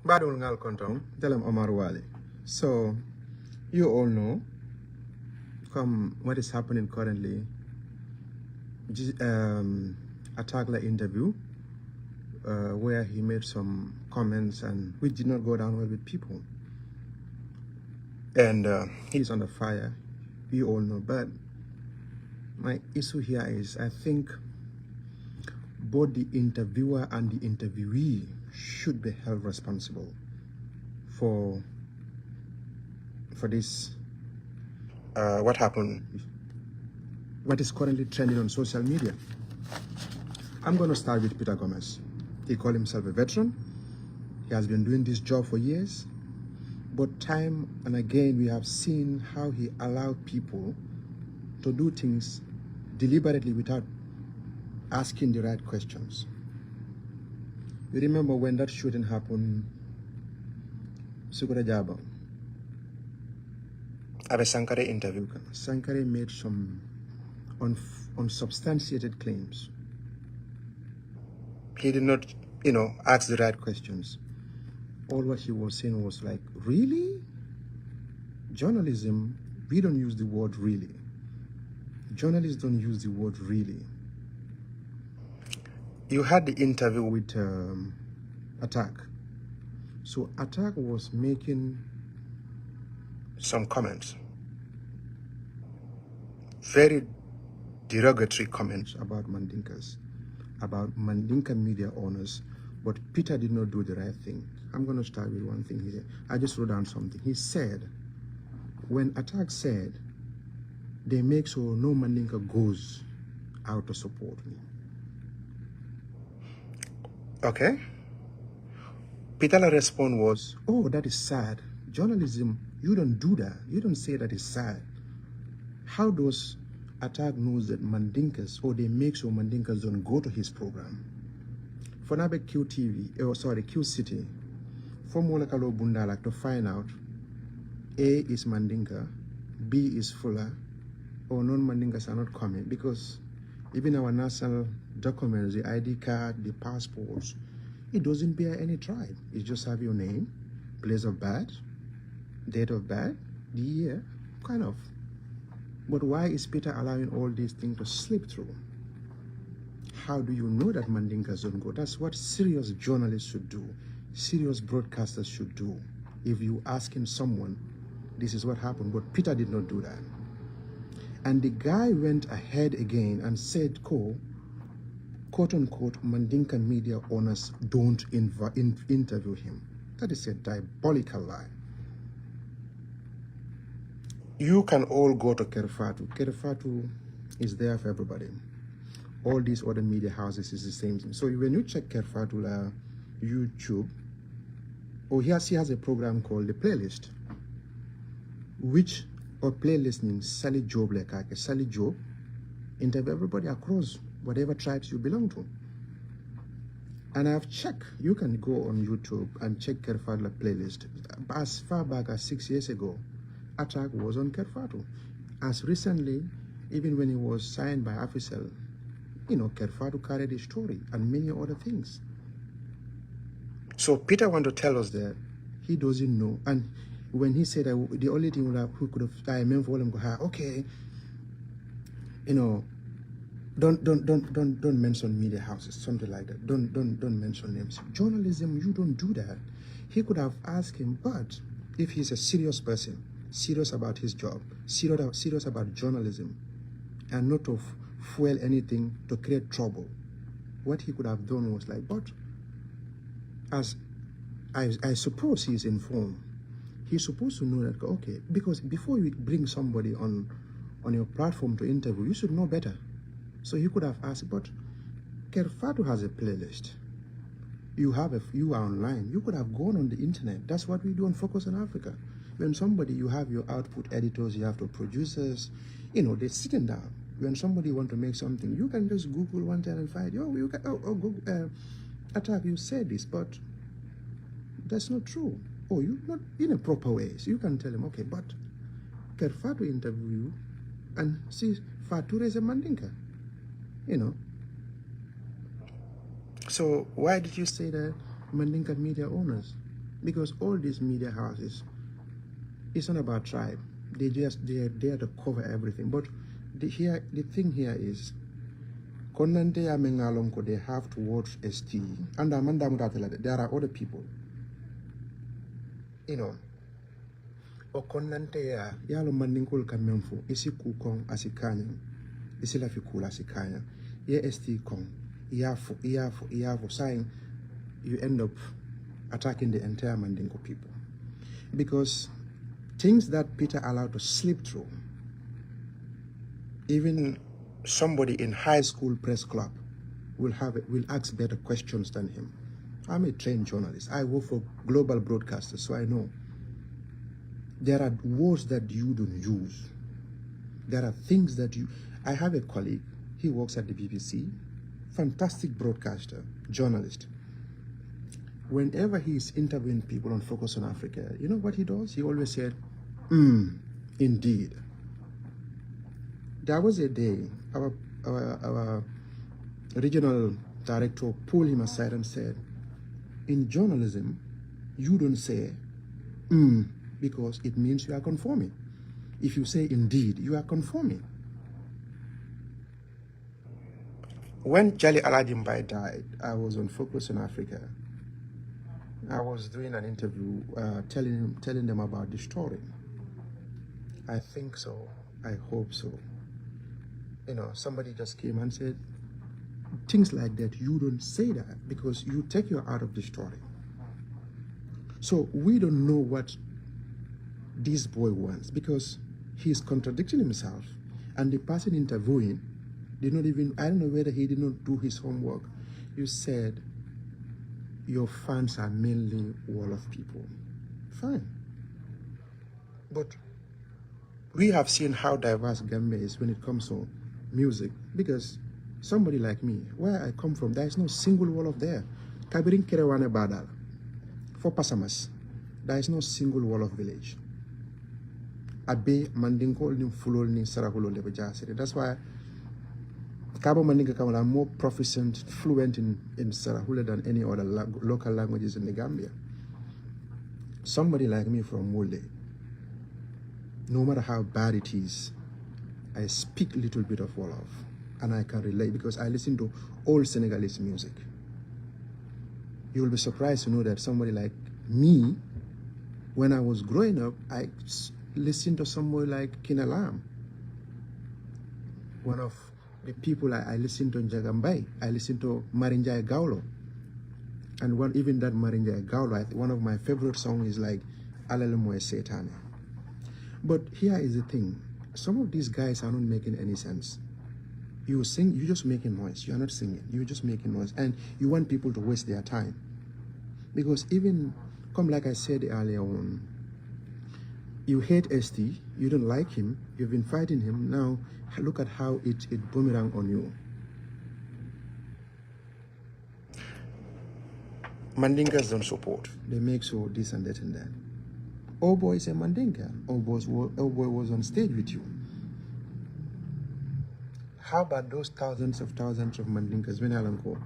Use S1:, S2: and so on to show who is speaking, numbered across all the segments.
S1: Badul ngal kontong, dalam Omar Wally. So, you all know, what is happening currently, Atagla interview, where he made some comments and which did not go down well with people. And he's under fire, you all know. But my issue here is, I think both the interviewer and the interviewee should be held responsible for this, what happened, what is currently trending on social media. I'm going to start with Peter Gomez. He called himself a veteran. He has been doing this job for years. But time and again, we have seen how he allowed people to do things deliberately without asking the right questions. You remember when that shooting happened, Sugura Jaba, at a Sankare interview, Sankare made some unsubstantiated claims. He did not, ask the right questions. All what he was saying was like, really? Journalism, we don't use the word really. Journalists don't use the word really. You had the interview with Attack. So Attack was making some comments, very derogatory comments about Mandinkas, about Mandinka media owners, but Peter did not do the right thing. I'm going to start with one thing here. I just wrote down something. He said, when Attack said, they make sure no Mandinka goes out to support me. Okay. Peter's response was, oh, that is sad. Journalism, you don't do that. You don't say that is sad. How does Attack knows that Mandinkas, or they make sure Mandinkas don't go to his program? For Nabe Q City, from Molekalo Bundalak to find out A is Mandinka, B is Fuller, or non-Mandinkas are not coming, because even our national documents, the ID card, the passports, it doesn't bear any tribe. It just have your name, place of birth, date of birth, the year, kind of. But why is Peter allowing all these things to slip through? How do you know that Mandinkas don't go? That's what serious journalists should do, serious broadcasters should do. If you asking someone, this is what happened, but Peter did not do that. And the guy went ahead again and said, quote unquote, Mandinka media owners don't interview him. That is a diabolical lie. You can all go to Kerfatu. Kerfatu is there for everybody. All these other media houses is the same thing. So when you check Kerfatu YouTube, he has a program called The Playlist, which playlist means Sally Job Sally Job interview everybody across whatever tribes you belong to. And I've checked, you can go on YouTube and check Kerfatu playlist. As far back as 6 years ago, Attack was on Kerfatu. As recently, even when he was signed by Afisel, Kerfatu carried his story and many other things. So Peter want to tell us that he doesn't know. And when he said that the only thing who could have, I meant for him, okay, don't mention media houses, something like that. Don't mention names. Journalism, you don't do that. He could have asked him, but if he's a serious person, serious about his job, serious about journalism, and not to fuel anything to create trouble, what he could have done was like, but as I suppose he's informed, he's supposed to know that, okay, because before you bring somebody on your platform to interview, you should know better. So he could have asked, but Kerfatu has a playlist. You are online. You could have gone on the internet. That's what we do on Focus on Africa. When somebody, you have your output editors, you have the producers, they're sitting down. When somebody want to make something, you can just Google one time and find, Google, Attack, you said this, but that's not true. You not in a proper way. So you can tell him, okay, but Kerfatu interview you and see Fature is a Mandinka, So why did you say that Mandinka media owners? Because all these media houses, it's not about tribe. They're there to cover everything. But the thing here is, Konante ya mengalonko, they have to watch ST. And there are other people. You know. O konante ya yalo mandingkul kamemfo isi kukong asikanya isi la fikula asikanya ye ST kong iyafo saying you end up attacking the entire Mandinka people because things that Peter allowed to slip through, even somebody in high school press club will ask better questions than him. I'm a trained journalist. I work for global broadcasters, so I know. There are words that you don't use. There are things that I have a colleague, he works at the BBC, fantastic broadcaster, journalist. Whenever he is interviewing people on Focus on Africa, you know what he does? He always said, indeed. There was a day, our regional director pulled him aside and said, in journalism, you don't say, because it means you are conforming. If you say indeed, you are conforming. When Jali Aladimbai died, I was on Focus on Africa. I was doing an interview telling them about the story. I think so. I hope so. You know, somebody just came and said, things like that, you don't say that because you take you out of the story. So we don't know what this boy wants because he's contradicting himself, and the person interviewing did not even, I don't know whether he did not do his homework. You said your fans are mainly wall of people. Fine. But we have seen how diverse Gambia is when it comes to music, because somebody like me, where I come from, there is no single wall of there. Kabirin Kerewane Badal. For Pasamas, there is no single wall of village. Abe Mandinko ni fulol ni Sarahulo Lebejasiri. That's why Kabo Mandinka Kamala are more proficient, fluent in Sarahula than any other local languages in the Gambia. Somebody like me from Mule, no matter how bad it is, I speak a little bit of Wolof, and I can relate because I listen to all Senegalese music. You will be surprised to know that somebody like me, when I was growing up, I listened to somebody like Kinalam. One of the people I listened to in Jagambay, I listened to Marinjai Gaulo. And even that Marinjai Gaulo, one of my favorite songs is like Alalamoe Setane. But here is the thing. Some of these guys are not making any sense. You sing, you're just making noise. You're not singing. You're just making noise. And you want people to waste their time. Because even, like I said earlier on, you hate ST, you don't like him, you've been fighting him, now look at how it boomerang on you. Mandinkas don't support. They make so this and that and that. Oh boy is a Mandinka. Oh boy was on stage with you. How about those thousands of Mandinkas when Alanko,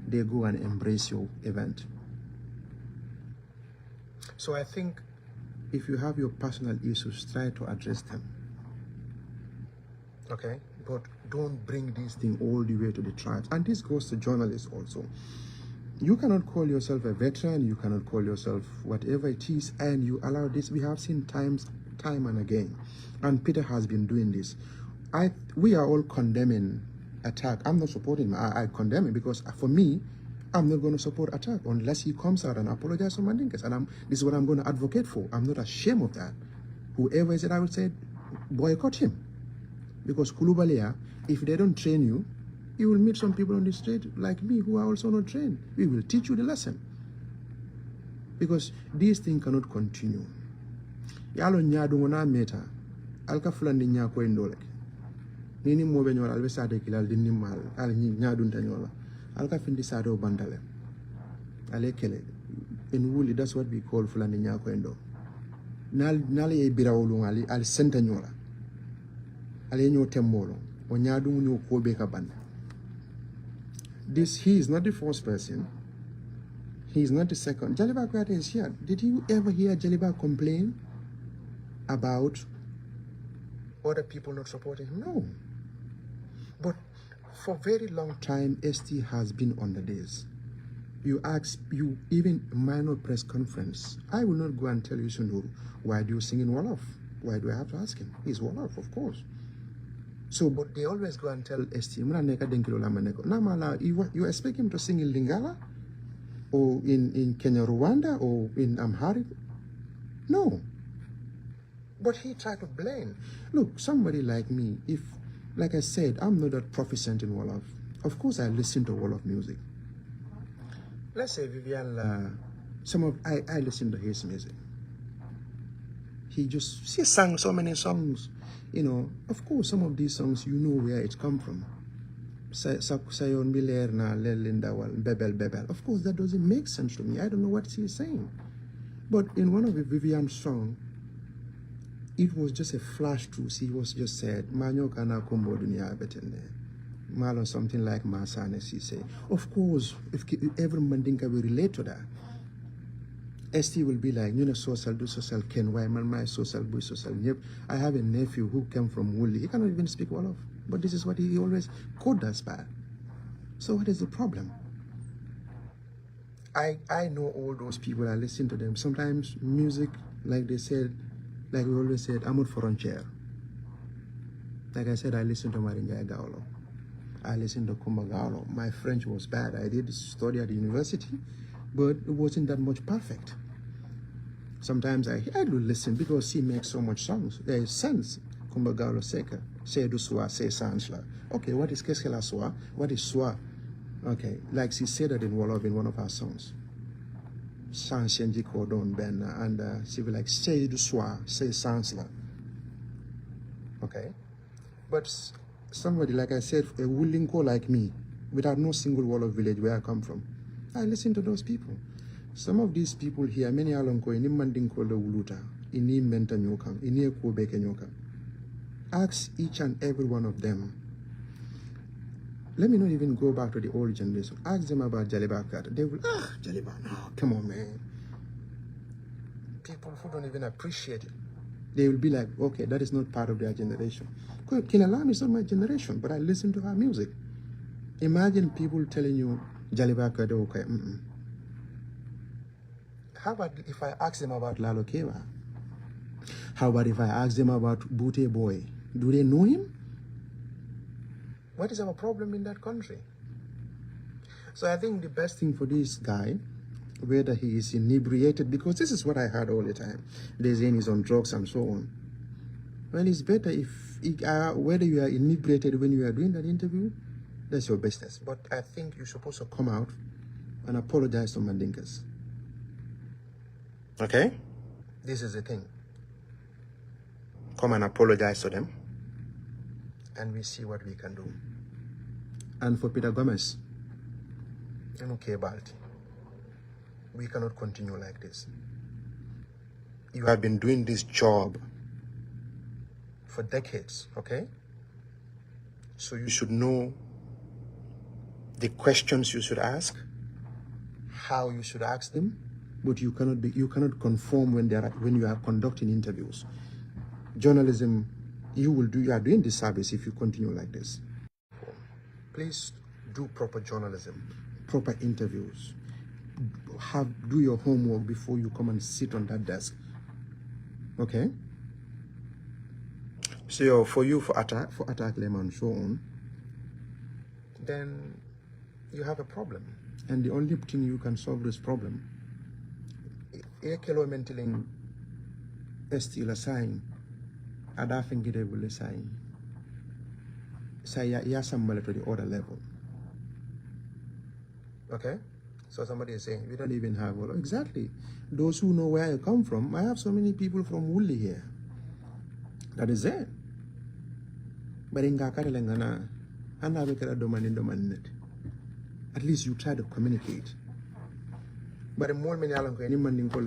S1: they go and embrace your event? So I think if you have your personal issues, try to address them. Okay? But don't bring this thing all the way to the tribes. And this goes to journalists also. You cannot call yourself a veteran, you cannot call yourself whatever it is, and you allow this. We have seen time and again. And Peter has been doing this. We are all condemning attack. I'm not supporting him. I condemn it because for me, I'm not going to support attack unless he comes out and apologizes to Mandinkas. And this is what I'm going to advocate for. I'm not ashamed of that. Whoever is it, I would say, boycott him. Because Kulubalia, if they don't train you, you will meet some people on the street like me who are also not trained. We will teach you the lesson. Because these things cannot continue. Yalo nyadu ngona meta, alka fulani nyako endolek. Nini mobe nyola albe sade kilal dinni mal, al nyadu ntanyola. Alka findi sado bandale. Alekele. In Wuli, that's what we call fulani nyako endo. Nali e birawulu ali al senta nyola. Ale nyo tembolo. O nyadu nyo kobe kabanda. He is not the first person. He's not the second. Jaliba Kuyate is here. Did you ever hear Jaliba complain about other people not supporting him? No. But for a very long time, ST has been on the days. You ask, you even minor press conference, I will not go and tell you, Sunduru, why do you sing in Wolof? Why do I have to ask him? He's Wolof, of course. So, but they always go and tell ST, you expect him to sing in Lingala? Or in Kenya, Rwanda? Or in Amharic? No. But he tried to blame. Look, somebody like me, if, like I said, I'm not that proficient in Wolof. Of course, I listen to Wolof music. Let's say Vivian, I listen to his music. He sang so many songs, you know. Of course, some of these songs, you know where it come from. Sayon Biler na Lelindawal, Bebel. Of course, that doesn't make sense to me. I don't know what he's saying. But in one of the Vivian songs, it was just a flash through. He was just said, Manyo kana kumbo dunia betende. Malo something like Masane say. Of course, if every Mandinka will relate to that, ST will be like, you know, social do social ken why man my social boy social. Yep. I have a nephew who came from Woolly. He cannot even speak Wolof. But this is what he always quote us by. So what is the problem? I know all those people, I listen to them. Sometimes music, like they said, like we always said, I'm not frontier. Like I said, I listen to Maringa Gaulo. I listened to Kumbagalo. My French was bad. I did study at the university, but it wasn't that much perfect. Sometimes I do listen because he makes so much songs. There is sense. Kumbagalo seka. Say du soa, say sansla. Okay, what is keskela soa? What is soa? Okay, like she said that in Wolof in one of her songs. Sanshenji Kodon Ben, and she will like say du soa, say sansla. Okay, but somebody, like I said, a Wulinko like me, without no single wall of village where I come from, I listen to those people. Some of these people here, many alonko, ini Mandinko le Wuluta, ini Menta Nyokam, ini Ekobeke Nyokam. Ask each and every one of them. Let me not even go back to the old generation. Ask them about Jaliba Kat. They will, Jaliba, no, come on, man. People who don't even appreciate it. They will be like, okay, that is not part of their generation. Kilalam is not my generation, but I listen to her music. Imagine people telling you, Jaliba Kat, okay, How about if I ask them about Lalo Kewa? How about if I ask them about Bute Boy? Do they know him? What is our problem in that country? So I think the best thing for this guy, whether he is inebriated, because this is what I heard all the time, they're saying he's on drugs and so on. Well, it's better if, whether you are inebriated when you are doing that interview, that's your business. But I think you're supposed to come out and apologize to Mandinkas. Okay? This is the thing. Come and apologize to them, and we see what we can do. And for Peter Gomez, we cannot continue like this. You have been doing this job for decades, okay? So you should know the questions you should ask, how you should ask them, but you cannot conform when you are conducting interviews. Journalism, you are doing disservice if you continue like this. Please do proper journalism, proper interviews. Do your homework before you come and sit on that desk. Okay? So for you, for attack them and so on, then you have a problem. And the only thing you can solve this problem, will sign. Say somebody to the other level. Okay? So somebody is saying, we don't even have, well, exactly. Those who know where I come from, I have so many people from Woolly here. That is it. But in Gakarelangana, at least you try to communicate. But the more many any Mandinka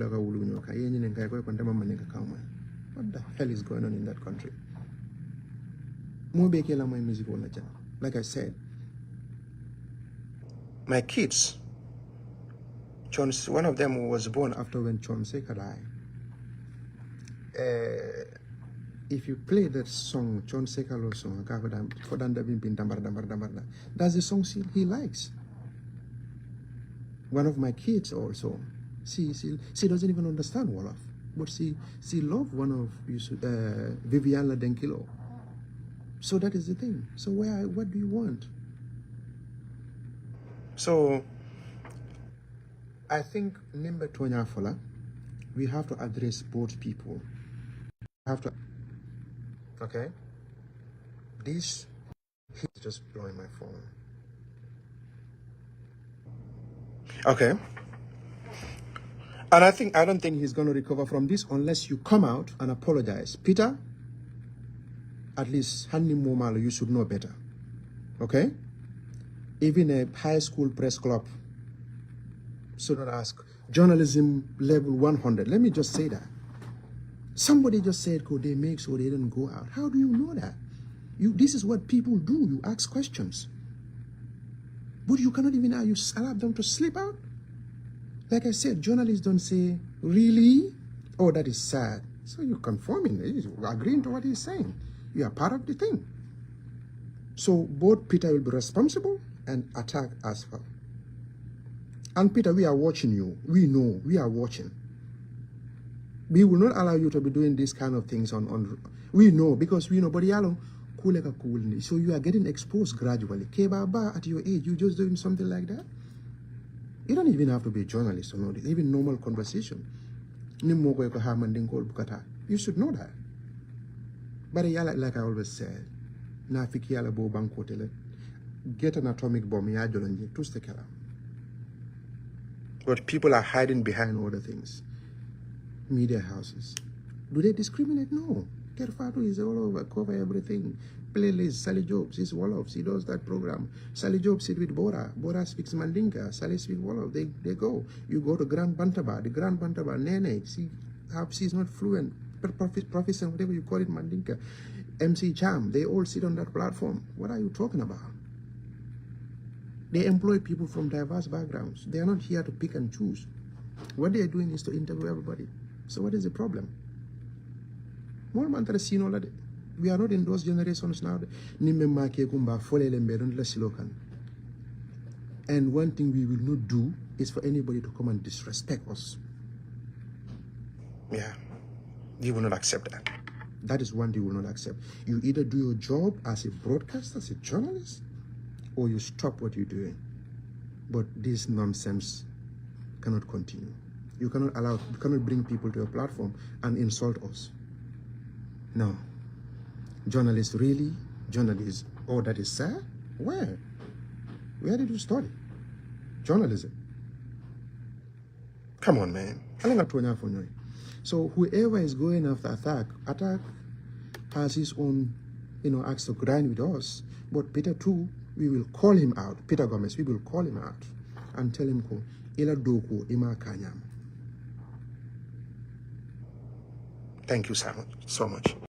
S1: what the hell is going on in that country? Like I said, my kids One of them was born after when Chon Seka died. If you play that song, Chon Seka song, that's the song he likes. One of my kids also, she doesn't even understand Wolof, but she loved one of Vivian Denkilo. So that is the thing. So what do you want? So I think Nimba Tonya we have to address both people. Okay? This he's just blowing my phone. Okay. And I don't think he's gonna recover from this unless you come out and apologize. Peter, at least Hanni Momalo, you should know better. Okay? Even a high school press club should not ask journalism level 100. Let me just say that. Somebody just said, could they make sure they didn't go out? How do you know that? This is what people do. You ask questions. But you cannot even allow them to slip out. Like I said, journalists don't say, really? Oh, that is sad. So you're conforming, you're agreeing to what he's saying. You are part of the thing. So both Peter will be responsible and attack as well. And Peter, we are watching you. We know, we are watching. We will not allow you to be doing these kind of things on we know, because we know, but so you are getting exposed gradually. Kebaba, at your age, you just doing something like that? You don't even have to be a journalist to know this. Even normal conversation. You should know that. But like I always said, get an atomic bomb, but people are hiding behind other things. Media houses. Do they discriminate? No. Kerfatu is all over, cover everything. Playlist, Sally Jobs, he's Wolof, he does that program. Sally Jobs sit with Bora. Bora speaks Mandinka, Sally speaks Wolof. They go. You go to Grand Bantaba, the Grand Bantaba, Nene, she's not fluent, professor, whatever you call it, Mandinka. MC Cham, they all sit on that platform. What are you talking about? They employ people from diverse backgrounds. They are not here to pick and choose. What they are doing is to interview everybody. So what is the problem? We are not in those generations now. And one thing we will not do is for anybody to come and disrespect us. Yeah, you will not accept that. That is one thing you will not accept. You either do your job as a broadcaster, as a journalist, or you stop what you're doing. But this nonsense cannot continue. You cannot bring people to your platform and insult us. No. Journalists, really? Journalists, oh, that is sad? Where? Where did you study? Journalism. Come on, man. So whoever is going after Attack has his own, acts to grind with us. But Peter too, we will call him out. Peter Gomez, we will call him out and tell him, Ila Doku Ima Kanyam. Thank you so much.